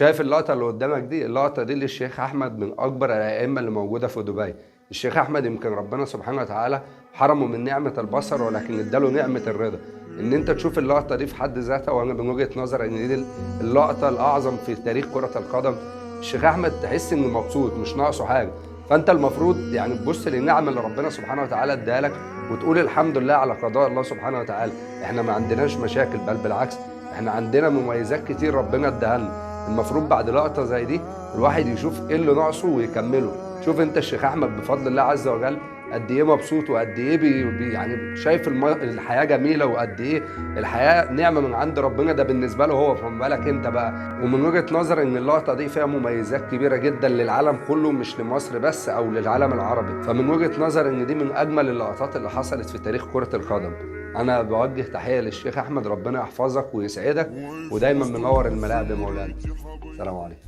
شايف اللقطة اللي قدامك دي؟ اللقطة دي للشيخ أحمد من أكبر الأئمة اللي موجودة في دبي. الشيخ أحمد يمكن ربنا سبحانه وتعالى حرمه من نعمة البصر ولكن اداله نعمة الرضا. إن أنت تشوف اللقطة دي في حد ذاتها، وأنا من وجهة نظري إن دي اللقطة الأعظم في تاريخ كرة القدم. الشيخ أحمد تحس إنه مبسوط مش ناقصه حاجة. فأنت المفروض يعني تبص للنعم اللي ربنا سبحانه وتعالى اداها لك وتقول الحمد لله على قضاء الله سبحانه وتعالى. إحنا ما عندناش مشاكل، بل بالعكس إحنا عندنا مميزات كتير ربنا اداها لنا. المفروض بعد لقطة زي دي الواحد يشوف ايه اللي ناقصه ويكمله. شوف انت الشيخ احمد بفضل الله عز وجل قد ايه مبسوط، وقد ايه يعني شايف الحياة جميلة، وقد ايه الحياة نعمة من عند ربنا، ده بالنسبة له هو، فما بالك انت بقى. ومن وجهة نظر ان اللقطة دي فيها مميزات كبيرة جدا للعالم كله، مش لمصر بس او للعالم العربي. فمن وجهة نظر ان دي من اجمل اللقطات اللي حصلت في تاريخ كرة القدم. انا بوجه تحية للشيخ احمد، ربنا يحفظك ويسعدك ودايما منور الملاعب يا مولانا. السلام عليكم.